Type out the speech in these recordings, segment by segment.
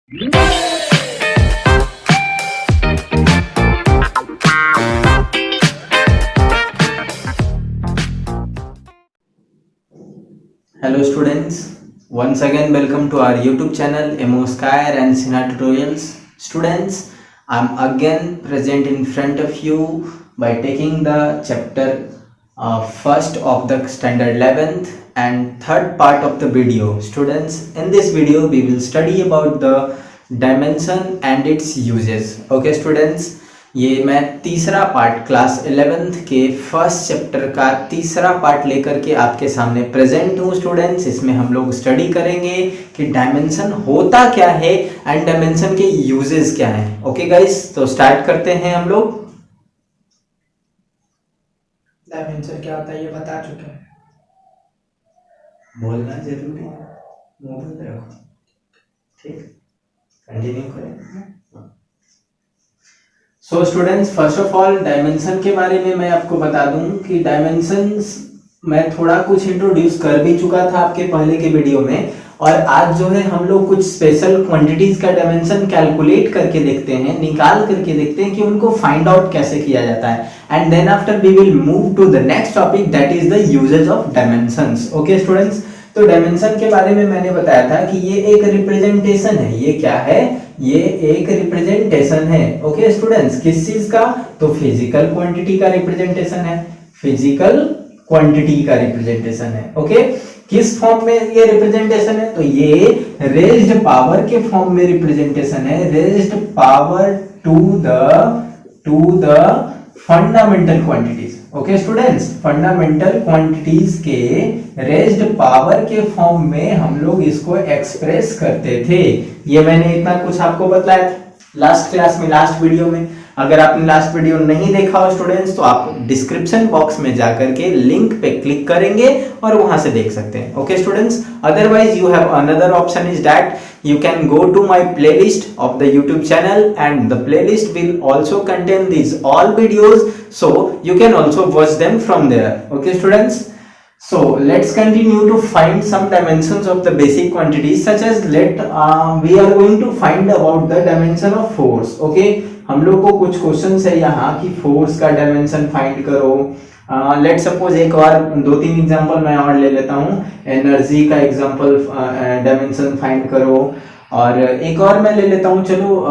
Hello students, once again welcome to our YouTube channel Emoskyre and Sina Tutorials. Students, I'm again present in front of you by taking the chapter first of the standard 11th and third part of the video. Students, in this video we will study about the dimension and its uses. Okay students, ये मैं तीसरा part class 11th के first chapter का तीसरा part लेकर के आपके सामने प्रेजेंट हूँ स्टूडेंट्स। इसमें हम लोग स्टडी करेंगे कि डायमेंशन होता क्या है एंड डायमेंशन के यूजेस क्या हैं। ओके गाइस, तो स्टार्ट करते हैं हम लोग। डायमेंशन क्या होता है ये बता चुके हैं। बोलना जरूरी है, मुंह बंद रखो, ठीक, कंटिन्यू करें। So students, first of all dimension के बारे में मैं आपको बता दूं कि डायमेंशंस मैं थोड़ा कुछ इंट्रोड्यूस कर भी चुका था आपके पहले के वीडियो में, और आज जो है हम लोग कुछ स्पेशल क्वांटिटीज का डायमेंशन कैलकुलेट करके देखते हैं, निकाल करके देखते हैं कि उनको फाइंड आउट कैसे किया जाता है। And then after we will move to the next topic, that is the usages of dimensions. Okay students, तो डायमेंशन के बारे में मैंने बताया था कि ये एक रिप्रेजेंटेशन है। ये क्या है? ये एक रिप्रेजेंटेशन है। ओके स्टूडेंट्स, किस चीज का? तो फिजिकल क्वांटिटी का रिप्रेजेंटेशन है, फिजिकल क्वांटिटी का रिप्रेजेंटेशन है। ओके, किस फॉर्म में ये रिप्रेजेंटेशन है? तो ये रेज्ड पावर के फॉर्म में रिप्रेजेंटेशन है, raised power to the fundamental quantities. Okay students, fundamental quantities के रेज्ड पावर के फॉर्म में हम लोग इसको एक्सप्रेस करते थे। ये मैंने इतना कुछ आपको बताया था लास्ट क्लास में, लास्ट वीडियो में। अगर आपने लास्ट वीडियो नहीं देखा हो स्टूडेंट्स, तो आप डिस्क्रिप्शन बॉक्स में जाकर के लिंक पे क्लिक करेंगे और वहां से देख सकते हैं। Okay students, otherwise you have another option is that you can go to my playlist of the YouTube channel, and the playlist will also contain these all videos, so you can also watch them from there. Okay students, so let's continue to find some dimensions of the basic quantities, such as we are going to find about the dimension of force. Okay, हम लोग को कुछ question है यहाँ कि force का dimension find करो। Let suppose एक और 2-3 एग्जांपल मैं और ले लेता हूँ। एनर्जी का एग्जांपल डायमेंशन फाइंड करो, और एक और मैं ले लेता हूँ, चलो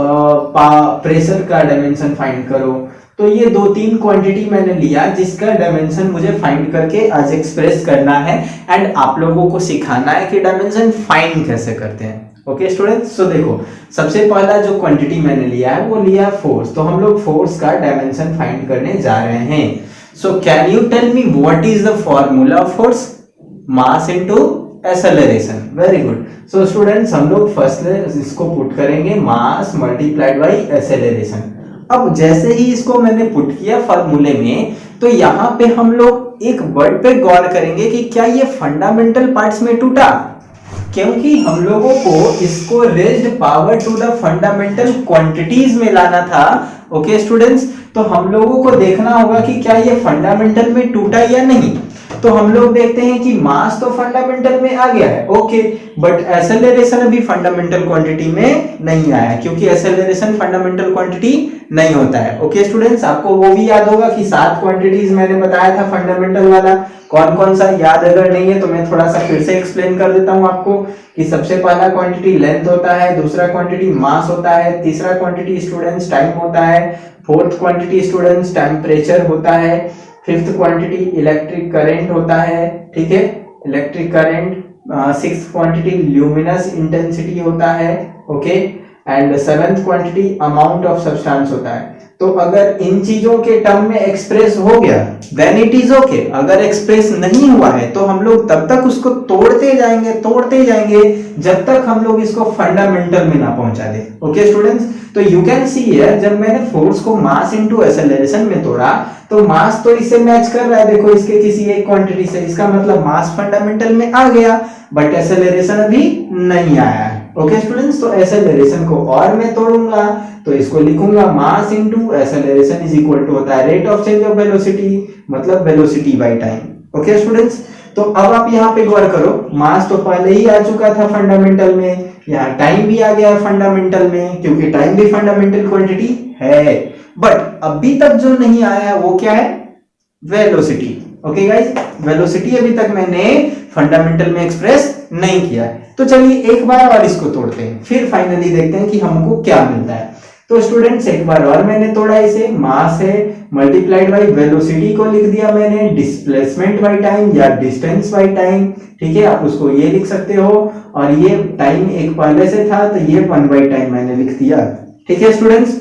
प्रेशर का डायमेंशन फाइंड करो। तो ये 2-3 क्वांटिटी मैंने लिया जिसका डायमेंशन मुझे फाइंड करके आज एक्सप्रेस करना है, एंड आप लोगों को सिखाना है कि डायमेंशन फाइंड कैसे करते हैं। ओके स्टूडेंट्स, सो देखो, सबसे पहला जो क्वांटिटी मैंने लिया है वो लिया फोर्स। तो हम लोग फोर्स का डायमेंशन फाइंड करने जा रहे हैं। So can you tell me what is the formula of force? Mass into acceleration. Very good. So students, हम लोग फर्स्ट इसको पुट करेंगे, मास मल्टीप्लाइड बाई एक्सेलरेशन। अब जैसे ही इसको मैंने पुट किया फॉर्मूले में, तो यहाँ पे हम लोग एक वर्ड पे गौर करेंगे कि क्या ये फंडामेंटल पार्ट्स में टूटा, क्योंकि हम लोगों को इसको raised power to the fundamental quantities में लाना था। ओके स्टूडेंट्स, तो हम लोगों को देखना होगा कि क्या ये फंडामेंटल में टूटा या नहीं। तो हम लोग देखते हैं कि मास तो फंडामेंटल में आ गया है, ओके, बट एक्सेलरेशन अभी फंडामेंटल क्वांटिटी में नहीं आया, क्योंकि एक्सेलरेशन फंडामेंटल क्वांटिटी नहीं होता है। ओके स्टूडेंट्स, आपको वो भी याद होगा कि 7 क्वांटिटीज मैंने बताया था फंडामेंटल वाला। कौन कौन सा याद अगर नहीं है तो मैं थोड़ा सा फिर से एक्सप्लेन कर देता हूं आपको कि सबसे पहला क्वांटिटी लेंथ होता है, दूसरा क्वांटिटी मास होता है, तीसरा क्वांटिटी स्टूडेंट्स टाइम होता है, फोर्थ क्वांटिटी स्टूडेंट्स टेम्परेचर होता है, फिफ्थ क्वांटिटी इलेक्ट्रिक करंट होता है, ठीक है, electric current, sixth quantity luminous intensity होता है, okay, and seventh quantity amount of substance होता है। तो अगर इन चीजों के टर्म में एक्सप्रेस हो गया देन इट इज ओके। अगर एक्सप्रेस नहीं हुआ है तो हम लोग तब तक उसको तोड़ते जाएंगे जब तक हम लोग इसको फंडामेंटल में ना पहुंचा दे। ओके स्टूडेंट्स, तो यू कैन सी हियर, जब मैंने फोर्स को मास इनटू एक्सेलरेशन में तोड़ा तो मास तो इससे मैच कर रहा है, देखो इसके किसी एक क्वांटिटी से, इसका मतलब मास फंडामेंटल में आ गया, बट एक्सेलरेशन अभी नहीं आया है। ओके स्टूडेंट्स, तो एक्सेलरेशन को और मैं तोड़ूंगा तो इसको लिखूंगा mass into acceleration is equal to होता है rate of change of velocity, मतलब velocity by time. Okay students, तो अब आप यहाँ पे गौर करो, मास तो पहले ही आ चुका था फंडामेंटल में, यहाँ टाइम भी आ गया फंडामेंटल में, क्योंकि टाइम भी फंडामेंटल क्वांटिटी है। बट अभी तक जो नहीं आया वो क्या है, वेलोसिटी। ओके गाइस, वेलोसिटी अभी तक मैंने फंडामेंटल में एक्सप्रेस नहीं किया है। तो चलिए एक बार और इसको तोड़ते हैं, फिर फाइनली देखते हैं कि हमको क्या मिलता है। तो स्टूडेंट्स एक बार और मैंने तोड़ा इसे, मास है मल्टीप्लाइड बाई वेलोसिटी को लिख दिया मैंने डिस्प्लेसमेंट बाई टाइम या डिस्टेंस बाई टाइम, ठीक है, आप उसको ये लिख सकते हो। और ये टाइम एक पहले से था तो ये 1 बाई टाइम मैंने लिख दिया, ठीक है स्टूडेंट्स।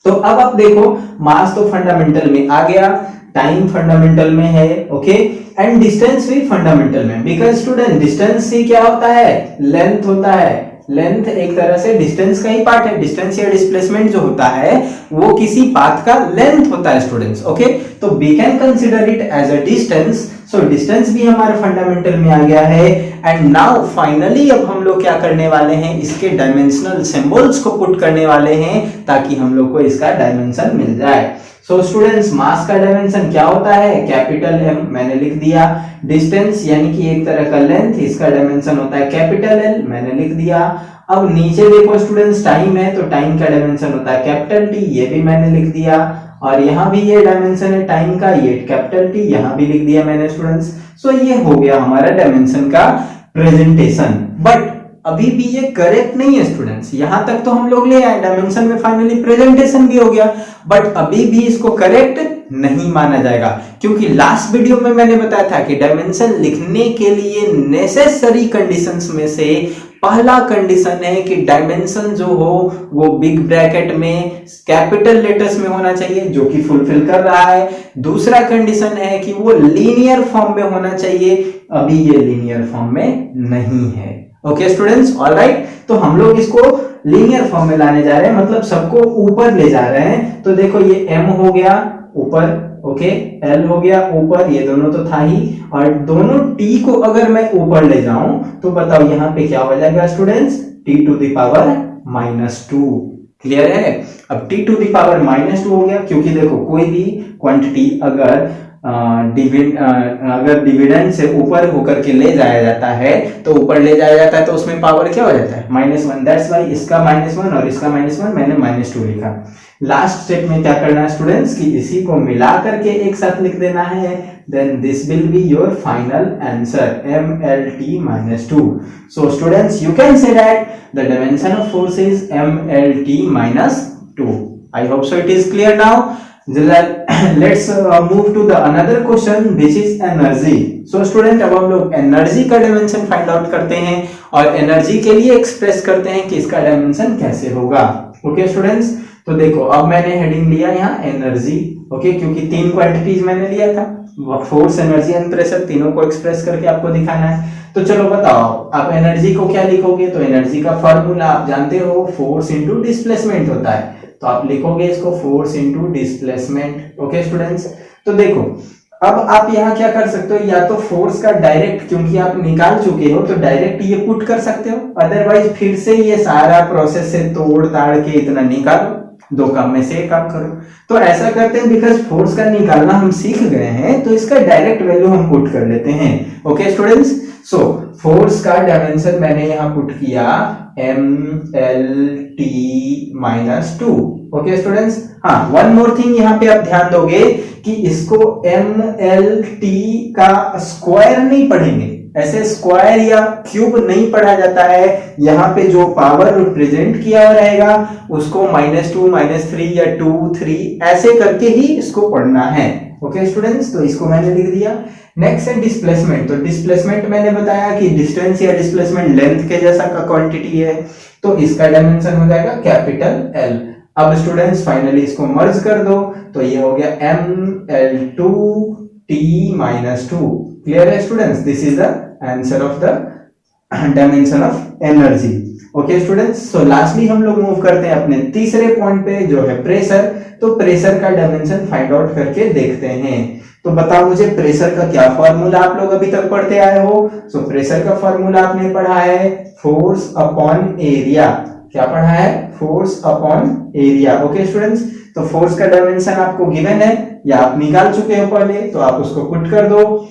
तो अब आप देखो मास तो फंडामेंटल में आ गया, टाइम फंडामेंटल में है, ओके, एंड डिस्टेंस भी फंडामेंटल में, बिकॉज स्टूडेंट डिस्टेंस से क्या होता है, लेंथ होता है। लेंथ एक तरह से डिस्टेंस का ही पार्ट है। डिस्टेंस या डिस्प्लेसमेंट जो होता है वो किसी पाथ का लेंथ होता है स्टूडेंट्स, ओके। तो we can consider it as a distance. So distance भी हमारे फंडामेंटल में आ गया है। एंड नाउ फाइनली अब हम लोग क्या करने वाले हैं, इसके डायमेंशनल सिंबल्स को पुट करने वाले हैं ताकि हम लोग को इसका डायमेंशन मिल जाए। सो स्टूडेंट्स मास का डायमेंशन क्या होता है, कैपिटल एम मैंने लिख दिया। डिस्टेंस यानी कि एक तरह का लेंथ, इसका डायमेंशन होता है कैपिटल एल, मैंने लिख दिया। अब नीचे देखो स्टूडेंट्स टाइम है तो टाइम का डायमेंशन होता है कैपिटल टी, ये भी मैंने लिख दिया। और यहाँ भी ये डायमेंशन है टाइम का, ये कैपिटल टी, यहाँ भी लिख दिया मैंने स्टूडेंट्स। सो ये हो गया हमारा डायमेंशन का प्रेजेंटेशन। बट अभी भी ये करेक्ट नहीं है स्टूडेंट्स, यहां तक तो हम लोग ले आए, डायमेंशन में फाइनली प्रेजेंटेशन भी हो गया, बट अभी भी इसको करेक्ट नहीं माना जाएगा, क्योंकि लास्ट वीडियो में मैंने बताया था कि डायमेंशन लिखने के लिए नेसेसरी कंडीशंस में से पहला कंडीशन है कि डायमेंशन जो हो वो बिग ब्रैकेट में कैपिटल लेटर्स में होना चाहिए, जो कि फुलफिल कर रहा है। दूसरा कंडीशन है कि वो लीनियर फॉर्म में होना चाहिए, अभी ये लीनियर फॉर्म में नहीं है। Okay students, all right. तो हम लोग इसको लीनियर फॉर्म में लाने जा रहे हैं, मतलब सबको ऊपर ले जा रहे हैं। तो देखो ये m हो गया ऊपर, ओके, l हो गया ऊपर, ये दोनों तो था ही, और दोनों t को अगर मैं ऊपर ले जाऊं तो बताओ यहाँ पे क्या हो जाएगा students, t to the power -2। Clear है। अब t टू द पावर -2 हो गया, क्योंकि देखो कोई भी क्वांटिटी अगर अगर डिविडेंड से ऊपर होकर के ले जाया जाता है तो ऊपर ले जाया जाता है तो उसमें पावर क्या हो जाता है, -1। दैट्स व्हाई इसका -1 और इसका -1 मैंने -2 लिखा। लास्ट स्टेप में क्या करना है स्टूडेंट्स कि इसी को मिला करके एक साथ लिख देना है, then this will be your final answer mlt-2। So students you can say that the dimension of force is mlt-2। I hope so it is clear now. Let's move to the another question which is energy. So student अब हम लोग energy का dimension find out करते हैं और energy के लिए express करते हैं कि इसका डायमेंशन कैसे होगा। ओके स्टूडेंट्स, तो देखो अब मैंने हेडिंग लिया यहाँ एनर्जी, ओके, क्योंकि 3 क्वांटिटीज मैंने लिया था, फोर्स एनर्जी एंड प्रेशर, तीनों को एक्सप्रेस करके आपको दिखाना है। तो चलो बताओ आप एनर्जी को क्या लिखोगे, तो एनर्जी का फॉर्मूला आप जानते हो, फोर्स इंटू डिस्प्लेसमेंट होता है, तो आप लिखोगे इसको force into displacement. Okay students, तो देखो अब आप यहाँ क्या कर सकते हो, या तो फोर्स का डायरेक्ट, क्योंकि आप निकाल चुके हो तो डायरेक्ट ये पुट कर सकते हो, अदरवाइज फिर से ये सारा प्रोसेस से तोड़ ताड़ के इतना निकालो, 2 काम में से 1 काम करो। तो ऐसा करते हैं, बिकॉज फोर्स का निकालना हम सीख गए हैं तो इसका डायरेक्ट वैल्यू हम पुट कर लेते हैं। ओके स्टूडेंट्स, सो फोर्स का डायमेंशन मैंने यहाँ पुट किया mlt-2। ओके स्टूडेंट्स, हाँ वन मोर थिंग यहाँ पे आप ध्यान दोगे कि इसको mlt का स्क्वायर नहीं पढ़ेंगे, ऐसे स्क्वायर या क्यूब नहीं पढ़ा जाता है। यहाँ पे जो पावर रिप्रेजेंट किया हुआ रहेगा उसको -2, -3 या 2, 3 ऐसे करके ही इसको पढ़ना है। ओके स्टूडेंट्स, तो इसको मैंने लिख दिया। नेक्स्ट है डिस्प्लेसमेंट। तो डिस्प्लेसमेंट मैंने बताया कि डिस्टेंस या डिस्प्लेसमेंट लेंथ के जैसा का क्वांटिटी है, तो इसका डायमेंशन हो जाएगा कैपिटल एल। अब स्टूडेंट्स फाइनली इसको मर्ज कर दो तो ये हो गया ml2t-2। क्लियर है students, this is the answer of the dimension of energy. Okay students, so lastly हम लोग मूव करते हैं अपने तीसरे पॉइंट पे जो है प्रेशर। तो प्रेशर का डायमेंशन फाइंड आउट करके देखते हैं। तो बताओ मुझे प्रेशर का क्या फॉर्मूला आप लोग अभी तक पढ़ते आए हो। सो प्रेशर का फॉर्मूला आपने पढ़ा है फोर्स अपॉन एरिया। क्या पढ़ा है, force upon area. Okay students, तो फोर्स का डायमेंशन आपको गिवन है या आप निकाल चुके हो पहले, तो आप उसको पुट कर दो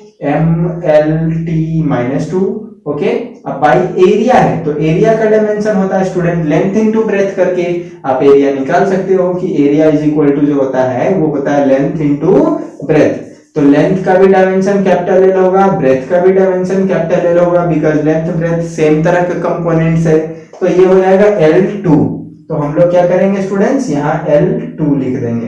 mlt-2। ओके, अब बाई एरिया है तो एरिया का डायमेंशन होता है स्टूडेंट लेंथ इनटू ब्रेथ करके आप एरिया निकाल सकते हो कि एरिया इज इक्वल टू जो होता है वो होता है लेंथ इनटू ब्रेथ। तो लेंथ का भी डायमेंशन कैपिटल एल होगा, ब्रेथ का भी डायमेंशन कैपिटल एल होगा, बिकॉज लेंथ ब्रेथ सेम तरह के कंपोनेंट्स है। तो ये हो जाएगा L2। तो हम लोग क्या करेंगे स्टूडेंट्स, यहाँ L2 लिख देंगे।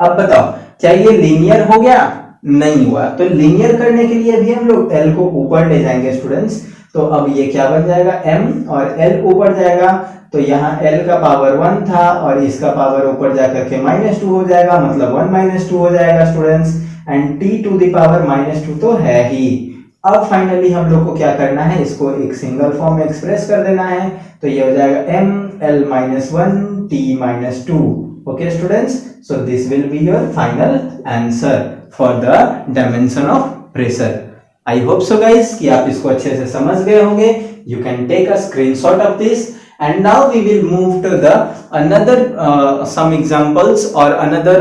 अब बताओ क्या ये लीनियर हो गया? नहीं हुआ। तो लीनियर करने के लिए भी हम लोग L को ऊपर ले जाएंगे स्टूडेंट्स। तो अब ये क्या बन जाएगा, M और L ऊपर जाएगा। तो यहाँ L का पावर 1 था और इसका पावर ऊपर जाकर के -2 हो जाएगा, मतलब 1 - 2 हो जाएगा students. And t to the power -2 तो है ही। अब फाइनली हम लोग को क्या करना है, इसको एक सिंगल फॉर्म में एक्सप्रेस कर देना है। तो ये हो जाएगा m l - 1 t - 2। Okay students, so this will be your final answer for the dimension of pressure. I hope so guys कि आप इसको अच्छे से समझ गए होंगे। You can take a screenshot of this and now we will move to the another some examples or another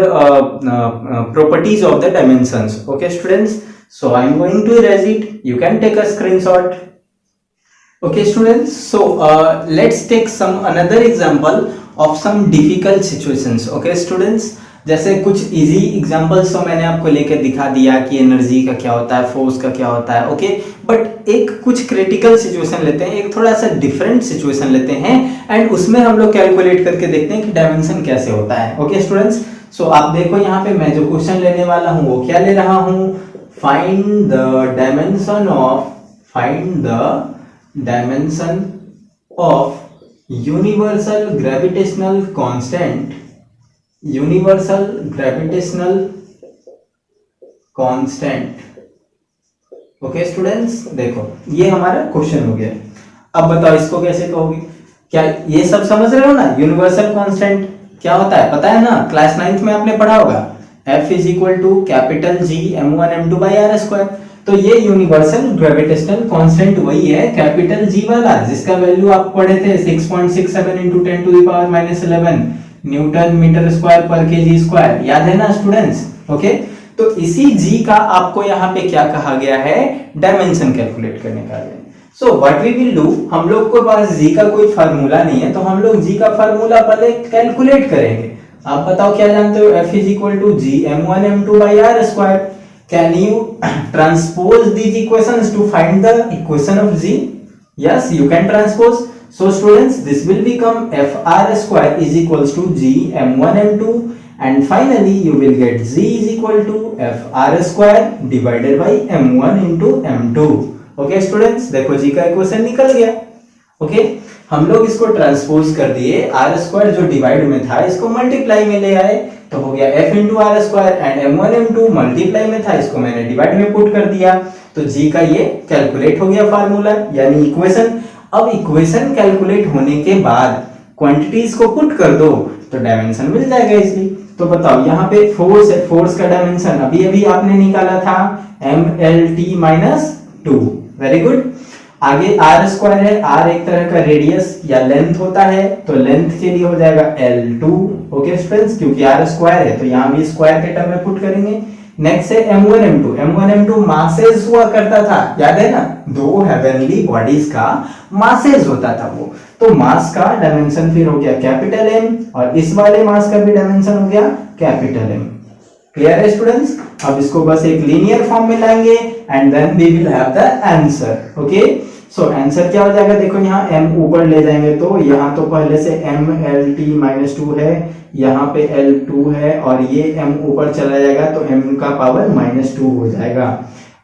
properties of the dimensions. Okay students, so I am going to erase it. You can take a screenshot. Okay students, so let's take some another example of some difficult situations. Okay students, जैसे कुछ easy examples तो मैंने आपको लेकर दिखा दिया कि energy का क्या होता है, फोर्स का क्या होता है। ओके, बट एक कुछ क्रिटिकल सिचुएशन लेते हैं, एक थोड़ा सा डिफरेंट सिचुएशन लेते हैं एंड उसमें हम लोग कैलकुलेट करके देखते हैं कि डायमेंशन कैसे होता है। ओके स्टूडेंट्स, सो आप देखो यहाँ पे मैं जो क्वेश्चन लेने वाला हूँ वो क्या ले रहा हूँ, find the dimension of universal gravitational constant. Okay students, देखो ये हमारा क्वेश्चन हो गया। अब बताओ इसको कैसे कहोगे? क्या ये सब समझ रहे हो ना? यूनिवर्सल कांस्टेंट क्या होता है पता है ना? क्लास 9th में आपने पढ़ा होगा, F = G m1 m2 by r²। तो ये यूनिवर्सल ग्रेविटेशनल कांस्टेंट वही है कैपिटल G वाला, जिसका वैल्यू आप पढ़े थे 6.67 × 10⁻11 न्यूटन मीटर स्क्वायर पर केजी स्क्वायर। याद है ना स्टूडेंट्स? ओके, तो इसी G का आपको यहाँ पे क्या कहा गया है, डायमेंशन कैलकुलेट करने का है। So what we will do, हम लोग के पास G का कोई फार्मूला नहीं है, तो हम लोग G का फार्मूला पहले कैलकुलेट करेंगे। आप बताओ क्या जानते हो? F = G m1 m2 by r²। Can you transpose these equations to find the equation of G? Yes, you can transpose. So students, this will become Fr² = G m1 m2 and finally you will get G = Fr² divided by m1 × m2। Okay students, देखो G का equation निकल गया। Okay, हम लोग इसको transpose कर दिए, r² जो डिवाइड में था इसको मल्टीप्लाई में ले आए, तो हो गया F × r² and m1 m2 multiply में था, इसको मैंने डिवाइड में पुट कर दिया। तो G का ये कैलकुलेट हो गया फार्मूला यानी इक्वेशन। अब इक्वेशन कैलकुलेट होने के बाद क्वांटिटीज को पुट कर दो तो डायमेंशन मिल जाएगा इसलिए। तो बताओ यहाँ पे फोर्स है, फोर्स का डायमेंशन अभी आपने निकाला था mLT-2। Very good. आगे r² है, r एक तरह का रेडियस या लेंथ होता है, तो लेंथ के लिए हो जाएगा L2। ओके स्टूडेंट्स, क्योंकि r² है तो यहाँ भी स्क्वायर के टर्म में पुट करेंगे। नेक्स्ट है m1 m2 मासेस हुआ करता था, याद है ना? दो हेवनली बॉडीज का मासेस होता था वो, तो मास का डायमेंशन फिर हो गया कैपिटल M और इस वाले मास का भी डायमेंशन हो गया कैपिटल M। क्लियर है स्टूडेंट्स? अब इसको बस एक लीनियर फॉर्म में लाएंगे and then we will have the answer. Okay, so answer क्या हो जाएगा? देखो यहाँ m ऊपर ले जाएंगे तो यहाँ तो पहले से mLT-2 है, यहाँ पे L2 है और ये m ऊपर चला जाएगा तो m का पावर -2 हो जाएगा।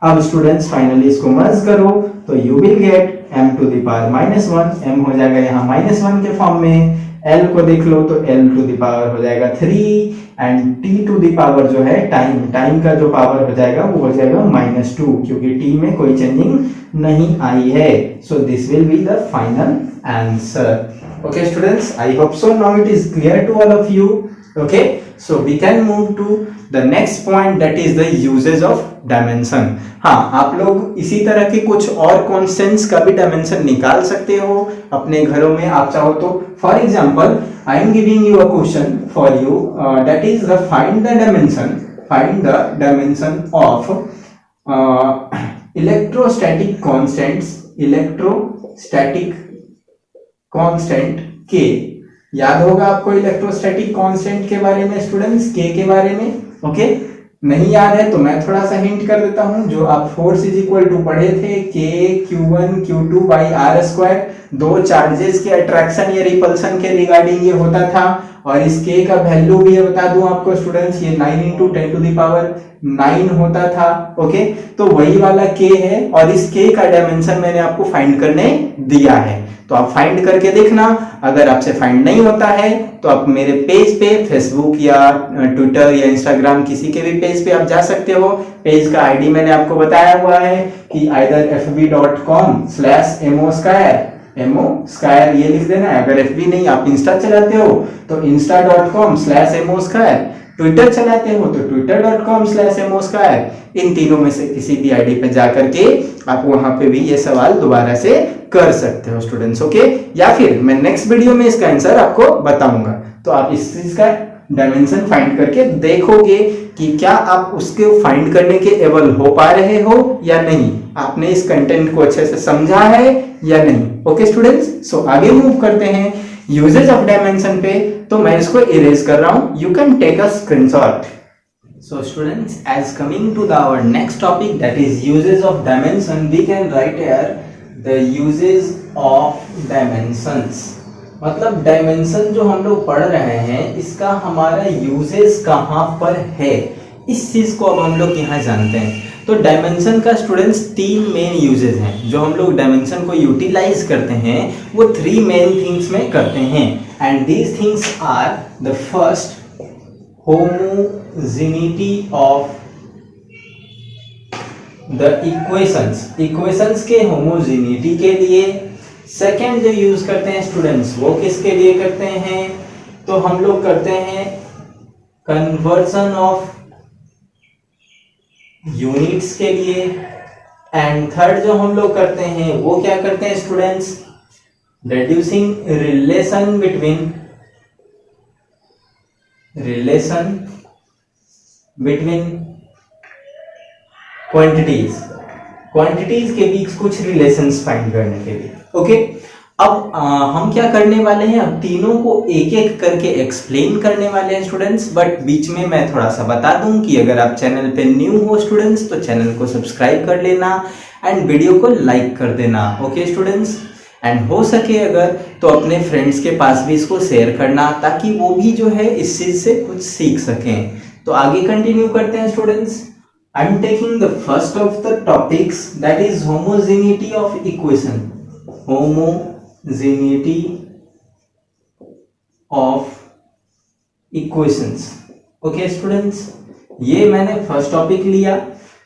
अब स्टूडेंट्स फाइनली इसको मर्ज करो तो you will get m to the power -1, m हो जाएगा यहाँ -1 के फॉर्म में। L को देख लो तो L टू द पावर हो जाएगा 3 and T to the power जो है टाइम का जो पावर हो जाएगा वो हो जाएगा -2, क्योंकि T में कोई चेंजिंग नहीं आई है। सो this will be the final answer. Okay students, I hope so now it is clear to all of you. Okay, so we can move to the next point, that is the uses of dimension. हाँ, आप लोग इसी तरह के कुछ और constants का भी डायमेंशन निकाल सकते हो अपने घरों में आप चाहो तो। For example I am giving you a question for you, that is the find the dimension of electrostatic constants electrostatic constant के। याद होगा आपको इलेक्ट्रोस्टैटिक कांस्टेंट के बारे में स्टूडेंट्स, के बारे में। ओके, नहीं याद है तो मैं थोड़ा सा हिंट कर देता हूं, जो आप फोर्स इज इक्वल टू पढ़े थे के Q1 Q2 by R square, दो चार्जेस के अट्रैक्शन या रिपल्सन के रिगार्डिंग ये होता था। और इस के का वैल्यू भी ये बता दूं आपको स्टूडेंट्स, ये 9 इंटू 10 टू द पावर 9 होता था। ओके, तो वही वाला के है और इस के का डायमेंशन मैंने आपको फाइंड करने दिया है, तो आप फाइंड करके देखना। अगर आपसे फाइंड नहीं होता है तो आप मेरे पेज पे, फेसबुक या ट्विटर या इंस्टाग्राम किसी के भी पेज पे आप जा सकते हो। पेज का आईडी मैंने आपको बताया हुआ है कि either fb.com/mo_square ये लिख देना है। अगर FB नहीं, आप इंस्टा चलाते हो तो insta.com/mo_square, ट्विटर चलाते हो तो twitter.com/mo_square, इन तीनों में से किसी भी आईडी पे जाकर के आप वहां पे भी ये सवाल दोबारा से कर सकते हो स्टूडेंट्स। ओके, या फिर मैं नेक्स्ट वीडियो में इसका आंसर आपको बताऊंगा, तो आप इस चीज का डायमेंशन फाइंड करके देखोगे कि क्या आप उसके फाइंड करने के एबल हो पा रहे हो या नहीं, आपने इस कंटेंट को अच्छे से समझा है या नहीं। ओके स्टूडेंट्स, सो आगे मूव करते हैं यूजेज ऑफ डायमेंशन पे। तो मैं इसको इरेज कर रहा हूं, you can take a screenshot. So students, as coming to our next topic, that is uses of dimension, we can write here the uses of dimensions। मतलब डायमेंशन जो हम लोग पढ़ रहे हैं इसका हमारा यूजेस कहाँ पर है, इस चीज को अब हम लोग यहाँ जानते हैं। तो डायमेंशन का स्टूडेंट्स 3 मेन यूजेस हैं। जो हम लोग डायमेंशन को यूटिलाइज करते हैं वो 3 मेन थिंग्स में करते हैं, and these things are the first homogeneity of the equations के homogeneity के लिए। सेकेंड जो यूज करते हैं स्टूडेंट्स वो किसके लिए करते हैं, तो हम लोग करते हैं कन्वर्जन ऑफ यूनिट्स के लिए। एंड थर्ड जो हम लोग करते हैं वो क्या करते हैं students, reducing relation between quantities के बीच कुछ रिलेशंस फाइंड करने के लिए। ओके, अब हम क्या करने वाले हैं, अब तीनों को एक एक करके एक्सप्लेन करने वाले हैं स्टूडेंट्स। बट बीच में मैं थोड़ा सा बता दूं कि अगर आप चैनल पे न्यू हो स्टूडेंट्स तो चैनल को सब्सक्राइब कर लेना एंड वीडियो को लाइक कर देना। ओके स्टूडेंट्स, एंड हो सके अगर तो अपने फ्रेंड्स के पास भी इसको शेयर करना ताकि वो भी जो है इस चीज से कुछ सीख सकें। तो आगे कंटिन्यू करते हैं students. I am taking the first of the topics that is homogeneity of equation. Homogeneity of equations. Okay students, ये मैंने फर्स्ट टॉपिक लिया।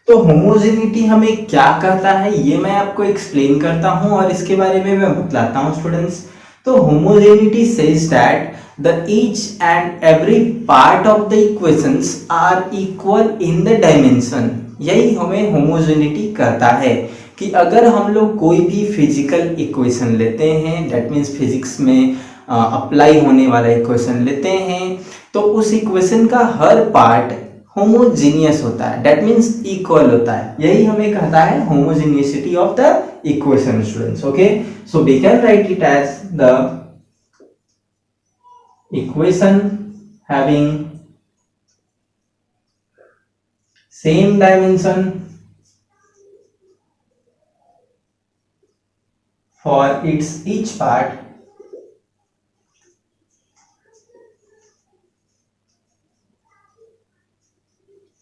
तो होमोजेनिटी हमें क्या कहता है ये मैं आपको एक्सप्लेन करता हूं और इसके बारे में मैं बतलाता हूं स्टूडेंट्स। तो homogeneity says that the each and every part of the equations are equal in the dimension. यही हमें होमोजेनिटी कहता है कि अगर हम लोग कोई भी फिजिकल इक्वेशन लेते हैं, दैट मीन्स फिजिक्स में अप्लाई होने वाला इक्वेशन लेते हैं, तो उस इक्वेशन का हर पार्ट होमोजीनियस होता है, दैट मीन्स इक्वल होता है। यही हमें कहता है homogeneity of the equation students. Okay, so we can write it as the equation having same dimension for its each part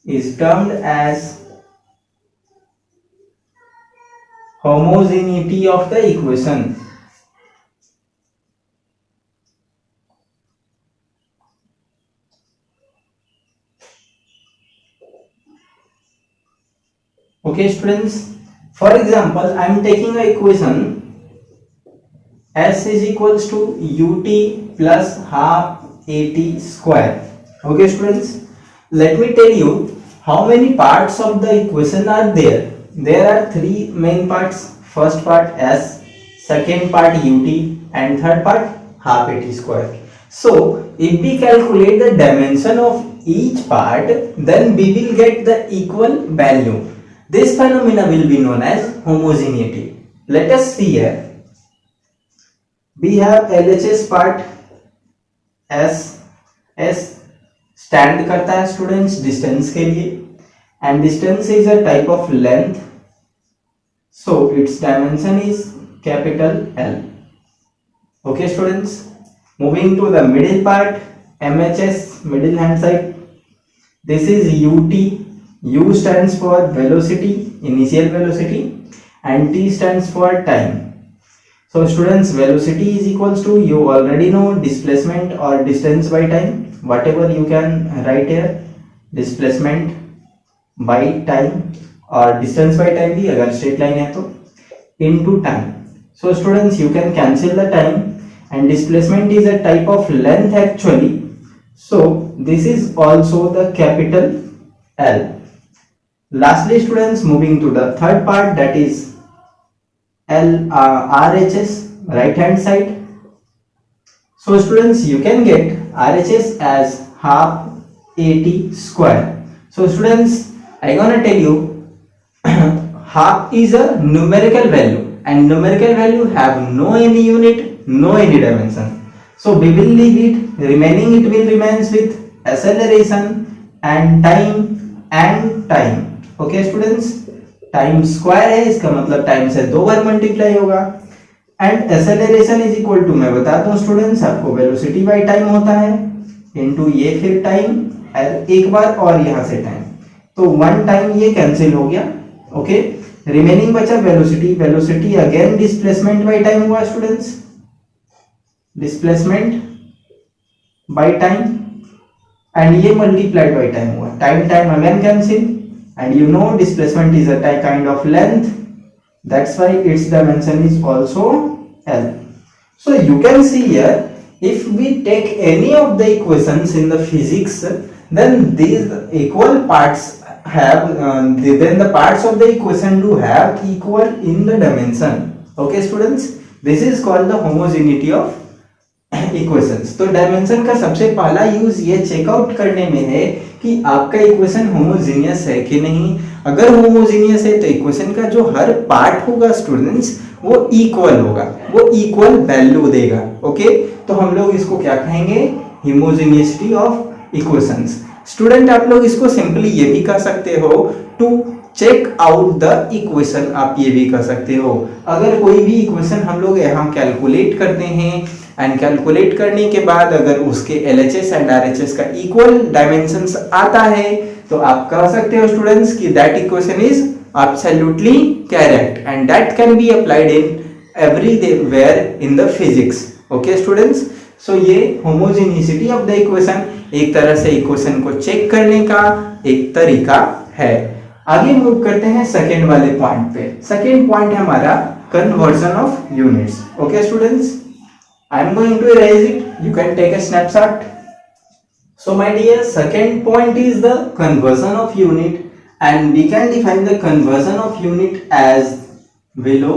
is termed as homogeneity of the equation. Okay students, for example I am taking a equation s is equals to ut plus half at square. Okay students, let me tell you how many parts of the equation are there. There are 3 main parts. First part s, second part ut and third part half at square. So if we calculate the dimension of each part, then we will get the equal value. This phenomena will be known as homogeneity. let us see here. We have LHS part. S stand करता है students distance के लिए, and distance is a type of length, so it's dimension is capital L. Okay students, moving to the middle part, MHS, middle hand side. This is UT. U stands for velocity, initial velocity, and T stands for time. So students, velocity is equals to, you already know, displacement or distance by time, whatever you can write here, displacement by time or distance by time भी अगर straight line है तो, into time. So students, you can cancel the time, and displacement is a type of length actually, so this is also the capital L. Lastly students, moving to the third part, that is RHS, right hand side. So students, you can get RHS as half AT square. So students, I gonna tell you half is a numerical value, and numerical value have no any unit, no any dimension, so we will leave it, remaining it will remains with acceleration and time. Okay students, time square है, इसका मतलब time से 2 बार multiply होगा, and acceleration is equal to, मैं बता दूं students आपको, वेलोसिटी बाय टाइम होता है इनटू ये फिर टाइम एक बार और यहां से टाइम, तो 1 टाइम ये कैंसिल हो गया. ओके, रिमेनिंग बचा velocity. Velocity again displacement by time हुआ students, displacement by time, and ये मल्टीप्लाइड बाय टाइम हुआ, time again cancel, and you know displacement is a kind of length, that's why its dimension is also L. So you can see here, if we take any of the equations in the physics, then these equal parts have then the parts of the equation do have equal in the dimension. Okay students, this is called the homogeneity of equations. तो dimension का सबसे पहला use ये checkout करने में है कि आपका इक्वेशन होमोजीनियस है कि नहीं. अगर होमोजीनियस है तो इक्वेशन का जो हर पार्ट होगा स्टूडेंट्स वो इक्वल होगा, वो इक्वल वैल्यू देगा. ओके, तो हम लोग इसको क्या कहेंगे, होमोजीनियसिटी ऑफ इक्वेशंस. स्टूडेंट आप लोग इसको सिंपली ये भी कह सकते हो, to check out the equation, आप ये भी कह सकते हो. अगर कोई भी इक्वेशन हम लोग यहाँ कैलकुलेट करते हैं, एंड कैलकुलेट करने के बाद अगर उसके LHS एंड RHS का इक्वल डायमेंशंस आता है, तो आप कह सकते हो स्टूडेंट्स कि that equation is absolutely correct, and that can be applied in everywhere in the physics. Okay students, so ये होमोजेनिसिटी ऑफ द इक्वेशन एक तरह से इक्वेशन को चेक करने का एक तरीका है. आगे मूव करते हैं सेकेंड वाले पॉइंट पे. सेकेंड पॉइंट है हमारा conversion of units. Okay students, I am going to erase it, you can take a snapshot. So my dear, second point is the conversion of unit, and we can define the conversion of unit as below.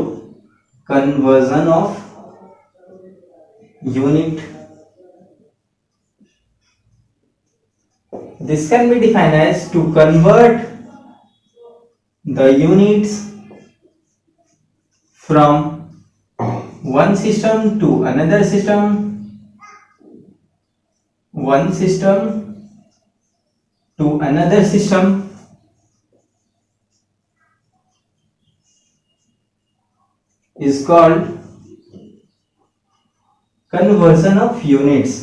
Conversion of unit, this can be defined as to convert the units from one system to another system, one system to another system, is called conversion of units.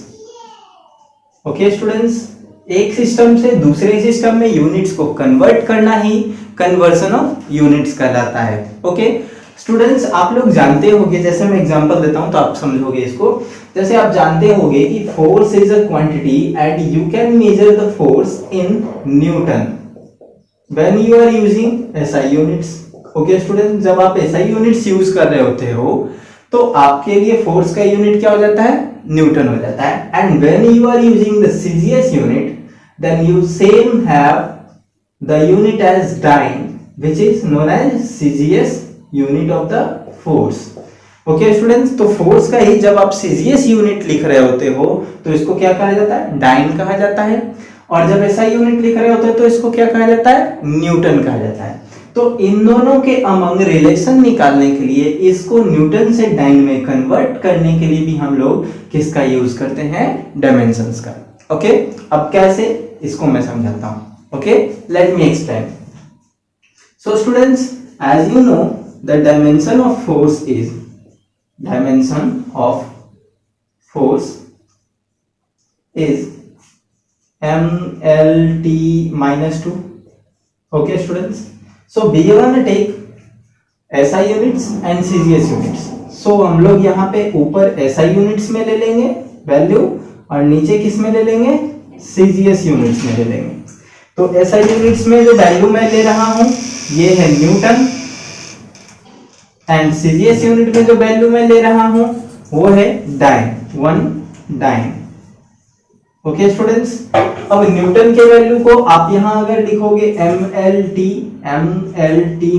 Okay students, एक system से दूसरे system में units को convert करना ही conversion of units कहलाता है. Okay students, आप लोग जानते होंगे, जैसे मैं एग्जांपल देता हूं तो आप समझोगे इसको. जैसे आप जानते होंगे कि force is a quantity and you can measure the force in newton when you are using SI units. Okay students, जब आप एसआई यूनिट्स यूज कर रहे होते हो तो आपके लिए फोर्स का यूनिट क्या हो जाता है, न्यूटन हो जाता है. And when you are using the CGS unit, then you same have the unit as dyne, which is known as CGS unit of the force. Okay students, तो फोर्स का ही जब आप सीजीएस यूनिट लिख रहे होते हो तो इसको क्या कहा जाता है, डाइन कहा जाता है. और जब ऐसा यूनिट लिख रहे होते हो तो इसको क्या कहा जाता है, न्यूटन कहा जाता है. तो इन दोनों के अमंग रिलेशन निकालने के लिए, इसको न्यूटन से डाइन में कन्वर्ट करने के लिए भी हम लोग किसका यूज करते हैं? डायमेंशंस का। ओके, अब कैसे, इसको मैं समझाता हूं। Okay, let me explain. So students, as you know, the dimension of force is, dimension of force is mlt minus 2. Okay students, so we are gonna take SI units and CGS units. so हम लोग यहाँ पे ऊपर SI units में ले लेंगे value और नीचे किस में ले लेंगे? CGS units में ले लेंगे। तो SI units में जो वैल्यू मैं ले रहा हूं ये है न्यूटन, एंड सीजीएस यूनिट में जो वैल्यू मैं ले रहा हूं वो है डाइन, 1 डाइन। ओके स्टूडेंट्स, अब न्यूटन के वैल्यू को आप यहां अगर लिखोगे mlt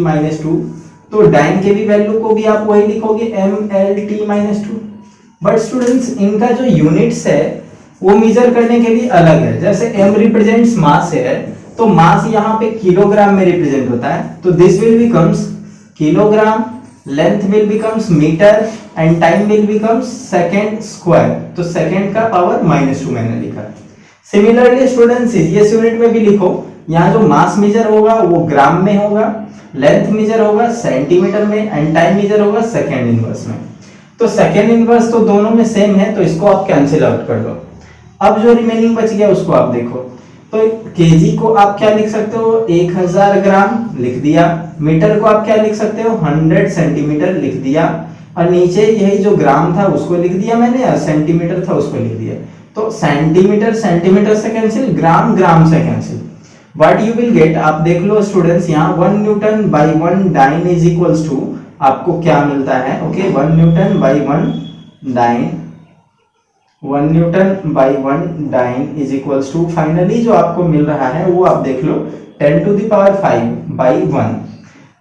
माइनस 2, तो डाइन के भी वैल्यू को भी आप वही लिखोगे mlt माइनस 2। बट स्टूडेंट्स, इनका जो यूनिट्स है वो मेजर करने के लिए अलग है। जैसे m रिप्रेजेंट्स मास है, तो मास यहाँ पे किलोग्राम में रिप्रेजेंट होता है, तो this will becomes kilogram, length will becomes metre and time will becomes second square. तो सेकेंड का पावर -2 मैंने लिखा। सिमिलरली स्टूडेंट, सीजीएस यूनिट में भी लिखो, यहाँ जो मास मेजर होगा वो ग्राम में होगा, लेंथ मेजर होगा सेंटीमीटर में एंड टाइम मेजर होगा सेकेंड इनवर्स में। तो सेकेंड इनवर्स तो दोनों में सेम है, तो इसको आप कैंसिल आउट कर दो। अब जो रिमेनिंग बच गया उसको आप देखो, तो केजी को आप क्या लिख सकते हो? 1000 ग्राम लिख दिया। मीटर को आप क्या लिख सकते हो? 100 सेंटीमीटर लिख दिया। और नीचे यही जो ग्राम था उसको लिख दिया मैंने, और सेंटीमीटर था उसको लिख दिया। तो सेंटीमीटर सेंटीमीटर से कैंसिल, ग्राम ग्राम से cancel. What you will get, आप देख लो स्टूडेंट्स, यहाँ 1 newton by 1 dyne is equals to आपको क्या मिलता है? Okay, 1 newton by 1 dyne, 1 newton by 1 dyne is equals to, finally जो आपको मिल रहा है वो आप देख लो 10 to the power 5 by 1.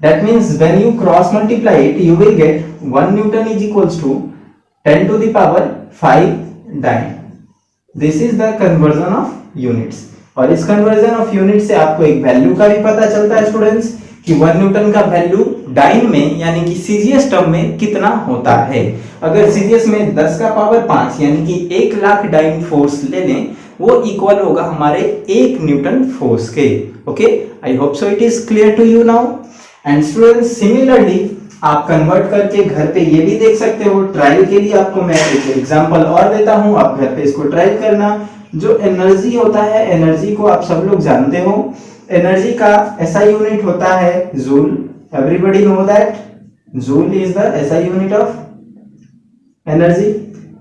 That means when you cross multiply it, you will get 1 Newton is equals to 10 to the power 5 dyne. This is the conversion of units. और इस conversion of units से आपको एक value का भी पता चलता है स्टूडेंट्स कि 1 न्यूटन का वैल्यू डाइन में यानी कि सीजीएस टर्म में कितना होता है। अगर सीजीएस में 10 का पावर 5 यानी कि 1 लाख डाइन फोर्स ले लें, वो इक्वल होगा हमारे 1 न्यूटन फोर्स के। Okay, I hope so it is clear to you now. And students, similarly आप कन्वर्ट करके घर पे ये भी देख सकते हो। ट्रायल के लिए आपको मैं एक एग्जांपल और देता हूं, आप घर पे इसको ट्राई करना। जो एनर्जी होता है, एनर्जी को आप सब लोग जानते हो, एनर्जी का एसआई यूनिट होता है joule. Everybody know that joule is the SI unit of energy.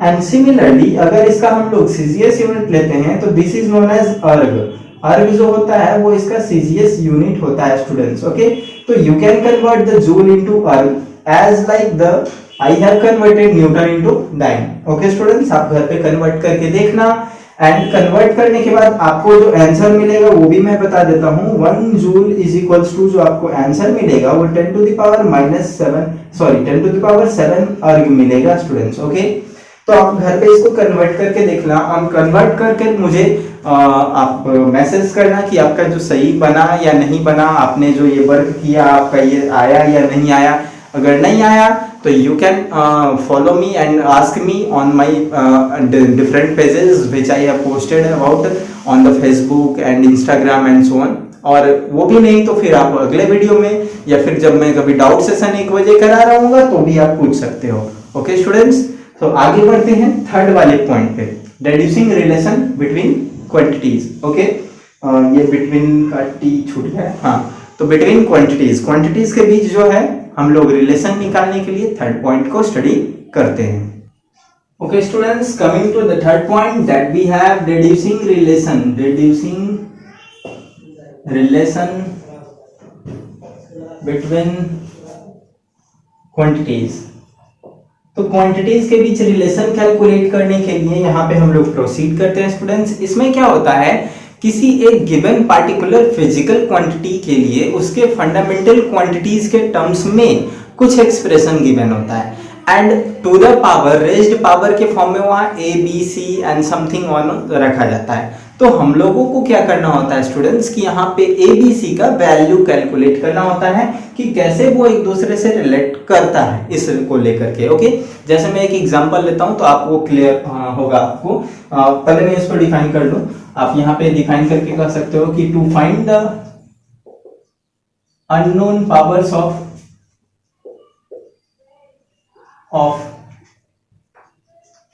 And similarly अगर इसका हम लोग सीजीएस यूनिट लेते हैं तो दिस इज नोन एज अर्ग। अर्ग जो होता है वो इसका सीजीएस यूनिट होता है स्टूडेंट्स। ओके, तो you can convert the joule into erg as like the I have converted newton into dyne. Okay students, आप घर पे कन्वर्ट करके देखना। एंड कन्वर्ट करने के बाद आपको जो आंसर मिलेगा वो भी मैं बता देता हूं। 1 जूल इज इक्वल्स टू जो आपको आंसर मिलेगा वो 10 to the power -7 10 to the power 7 erg मिलेगा स्टूडेंट्स। ओके, तो आप घर पे इसको कन्वर्ट करके देखना और कन्वर्ट करके मुझे आप मैसेज करना कि आपका जो सही बना या नहीं बना, आपने जो ये वर्क किया आपका ये आया या नहीं आया। अगर नहीं आया तो you can follow me and ask me on my different pages which I have posted about on the Facebook and Instagram and so on. और वो भी नहीं तो फिर आप अगले वीडियो में या फिर जब मैं कभी डाउट सेशन 1 बजे करा रहा हूँ तो भी आप पूछ सकते हो। ओके स्टूडेंट्स, तो आगे बढ़ते हैं थर्ड वाले पॉइंट पे, reducing relation between quantities. Okay, ये बिटवीन का टी छूट गया है। हाँ, तो बिटवीन क्वांटिटीज के बीच जो है हम लोग रिलेशन निकालने के लिए थर्ड पॉइंट को स्टडी करते हैं। Okay students, coming to the third point that we have reducing relation between quantities. तो क्वांटिटीज के बीच रिलेशन कैलकुलेट करने के लिए यहाँ पे हम लोग प्रोसीड करते हैं स्टूडेंट्स। इसमें क्या होता है, किसी एक गिवन पार्टिकुलर फिजिकल क्वांटिटी के लिए उसके फंडामेंटल क्वांटिटीज के टर्म्स में कुछ एक्सप्रेशन गिवन होता है and to the power raised power के फॉर्म में वहां A B C and something on रखा जाता है। तो हम लोगों को क्या करना होता है स्टूडेंट्स कि यहाँ पे ABC का वैल्यू कैलकुलेट करना होता है कि कैसे वो एक दूसरे से रिलेट करता है इस को लेकर के। ओके, जैसे मैं एक एग्जांपल लेता हूं तो आपको क्लियर होगा आपको। पहले मैं इसको डिफाइन कर लूं। आप यहाँ पे डिफाइन करके कह सकते हो कि to find the unknown powers of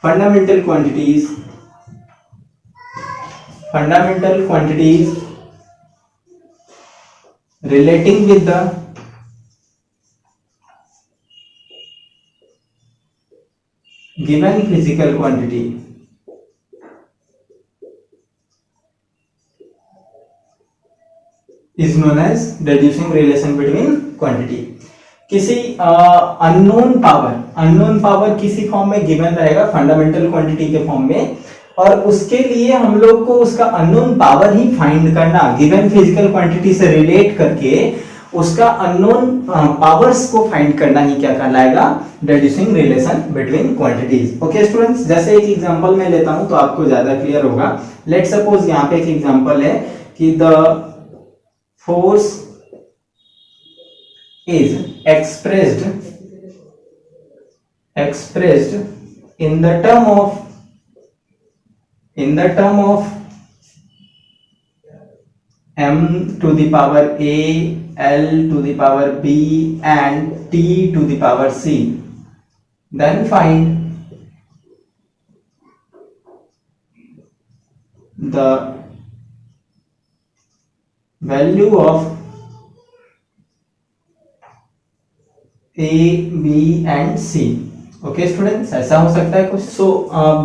fundamental quantities relating with the given physical quantity is known as deducing relation between quantity। किसी अननोन पावर किसी फॉर्म में गिवन रहेगा फंडामेंटल क्वांटिटी के फॉर्म में, और उसके लिए हम लोग को उसका अननोन पावर ही फाइंड करना, गिवन फिजिकल क्वांटिटी से रिलेट करके उसका अननोन पावर्स को फाइंड करना ही क्या कहलाएगा, deducing relation between quantities. Okay students, जैसे एक एग्जांपल मैं लेता हूं तो आपको ज्यादा क्लियर होगा। लेट सपोज यहाँ पे एक एग्जांपल है कि the force is expressed in the term of m to the power a, l to the power b and t to the power c, then find the value of A, B and C। Okay students, ऐसा हो सकता है कुछ। So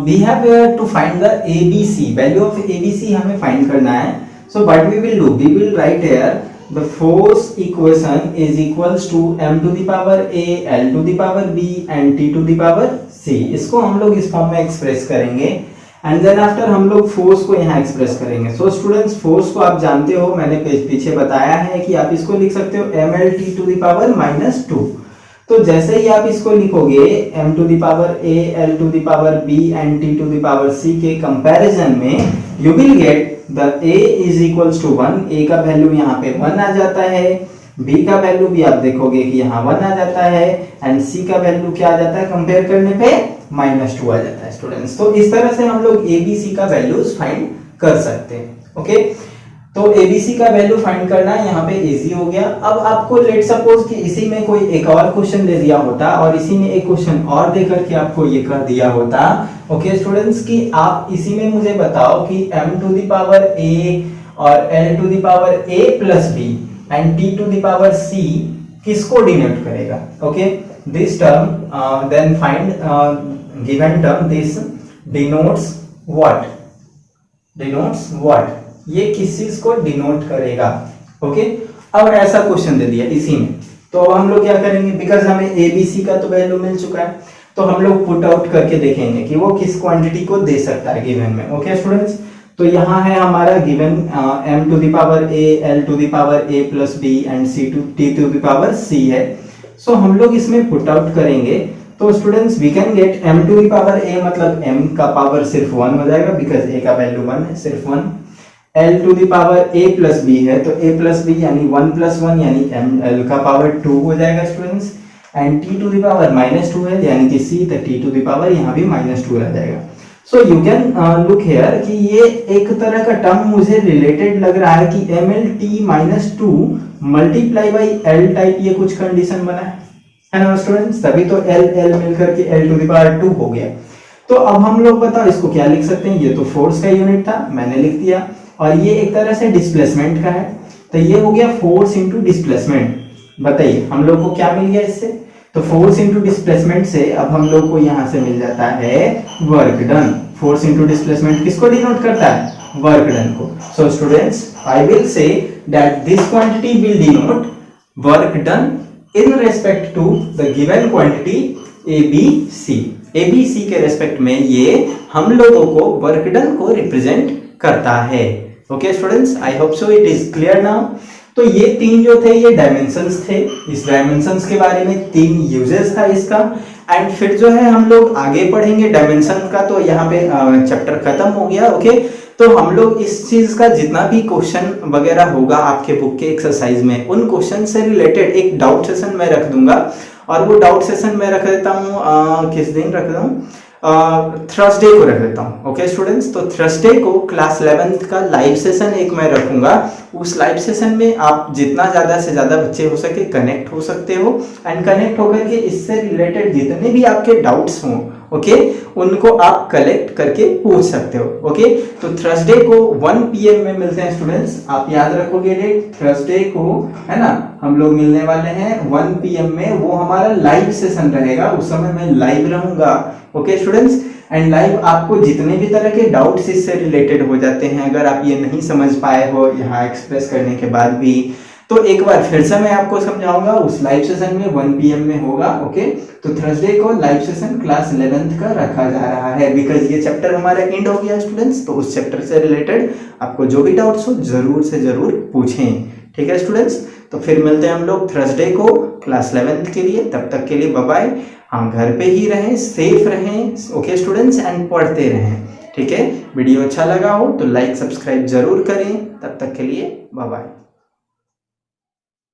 we have to find the ABC, value of ABC हमें find करना है। So what we will do, we will write here the force equation is equals to m to the power A, L to the power B and T to the power C। इसको हम लोग इस form में express करेंगे and then after हम लोग force को यहाँ एक्सप्रेस करेंगे। सो स्टूडेंट्स, फोर्स को आप जानते हो, मैंने पीछे बताया है कि आप इसको लिख सकते हो mLT टू द पावर -2। तो जैसे ही आप इसको लिखोगे m to the power a, l to the power b and t to the power c के कंपैरिजन में you will get the a is equals to 1, a का वैल्यू यहाँ पे 1 आ जाता है, b का वैल्यू भी आप देखोगे कि यहाँ 1 आ जाता है एंड c का वैल्यू क्या आ जाता है कंपेयर करने पे -2 आ जाता है स्टूडेंट्स। तो इस तरह से हम लोग ABC का वैल्यूज फाइंड कर सकते हैं। ओके, तो ABC का वैल्यू फाइंड करना यहाँ पे इजी हो गया। अब आपको लेट सपोज कि इसी में कोई एक और क्वेश्चन दे दिया होता और इसी में एक क्वेश्चन और देकर के आपको ये कर दिया होता, ओके स्टूडेंट्स, कि आप इसी में मुझे बताओ कि m to the power a और l to the power a plus b and t to the power c किसको डिनोट करेगा। Okay, this term then find given term this denotes what, ये किस चीज को डिनोट करेगा। ओके, अब ऐसा क्वेश्चन दे दिया इसी में, तो अब हम लोग क्या करेंगे, बिकॉज हमें ABC का तो वैल्यू मिल चुका है, तो हम लोग पुट आउट करके देखेंगे कि वो किस क्वांटिटी को दे सकता है गिवन में। ओके स्टूडेंट्स, तो यहाँ है हमारा given m to the power a, l to the power a plus b and t to the power c है। सो हम लोग इसमें पुट आउट करेंगे तो students we can get m to the power a, मतलब m का power सिर्फ 1 हो जाएगा बिकॉज a का वैल्यू 1 है, सिर्फ 1। L to the power a plus b है तो a प्लस b यानी 1 प्लस 1 यानी l का पावर 2 हो जाएगा students, and t to the power -2 है यानी कि c, तो t टू द पावर यहाँ भी -2 आ जाएगा। So you can look here कि ये एक तरह का टर्म मुझे रिलेटेड लग रहा है कि mLT-2 multiply by l type ये कुछ कंडीशन बना है ना स्टूडेंट्स, तभी तो l मिलकर के l टू द पावर 2 हो गया। तो अब हम लोग बताओ इसको क्या लिख सकते हैं, ये तो फोर्स का यूनिट था मैंने लिख दिया, और ये एक तरह से डिस्प्लेसमेंट का है, तो ये हो गया फोर्स इनटू डिस्प्लेसमेंट। बताइए हम लोग को क्या मिल गया इससे, तो फोर्स इनटू डिस्प्लेसमेंट से अब हम लोग को यहाँ से मिल जाता है work done. Force into displacement किसको डिनोट करता है, वर्क डन को। So students, I will say that this quantity will denote work done in respect to the given quantity ABC। ABC के रेस्पेक्ट में ये हम लोगों को वर्क डन को रिप्रेजेंट करता है। Okay students, I hope so it is clear now. तो ये तीन जो थे ये डायमेंशंस थे, इस डायमेंशंस के बारे में 3 यूजेस था इसका, एंड फिर जो है हम लोग आगे पढ़ेंगे डायमेंशन का। तो यहाँ पे चैप्टर खत्म हो गया। ओके, तो हम लोग इस चीज का जितना भी क्वेश्चन वगैरह होगा आपके बुक के एक्सरसाइज में, उन क्वेश्चन से रिलेटेड एक डाउट सेशन मैं रख दूंगा। और वो डाउट सेशन मैं रख देता हूँ किस दिन रख दूँ, थर्सडे को रख देता हूँ। ओके स्टूडेंट्स, तो थर्सडे को क्लास 11th का लाइव सेशन एक मैं रखूंगा। उस लाइव सेशन में आप जितना ज्यादा से ज्यादा बच्चे हो सके कनेक्ट हो सकते हो, एंड कनेक्ट होकर के इससे रिलेटेड जितने भी आपके डाउट्स हों, ओके, उनको आप कलेक्ट करके पूछ सकते हो। ओके, तो थर्सडे को 1 PM में मिलते हैं स्टूडेंट्स। आप याद रखोगे डेट, थर्सडे को, है ना, हम लोग मिलने वाले हैं 1 PM में। वो हमारा लाइव सेशन रहेगा, उस समय मैं लाइव रहूंगा। ओके स्टूडेंट्स, एंड लाइव आपको जितने भी तरह के डाउट्स इससे रिलेटेड हो जाते हैं, अगर आप ये नहीं समझ पाए हो यहाँ एक्सप्रेस करने के बाद भी, तो एक बार फिर से मैं आपको समझाऊंगा। उस लाइव सेशन में 1 PM में होगा। ओके, तो थर्सडे को लाइव सेशन क्लास 11th का रखा जा रहा है, बिकॉज ये चैप्टर हमारा एंड हो गया स्टूडेंट्स। तो उस चैप्टर से रिलेटेड आपको जो भी डाउट्स हो जरूर से जरूर पूछें। ठीक है स्टूडेंट्स, तो फिर मिलते हैं हम लोग थर्सडे को क्लास 11th के लिए। तब तक के लिए बाय बाय। हाँ, घर पे ही रहें, सेफ रहें। ओके स्टूडेंट्स, एंड पढ़ते रहें। ठीक है, वीडियो अच्छा लगा हो तो लाइक सब्सक्राइब जरूर करें। तब तक के लिए बाय बाय।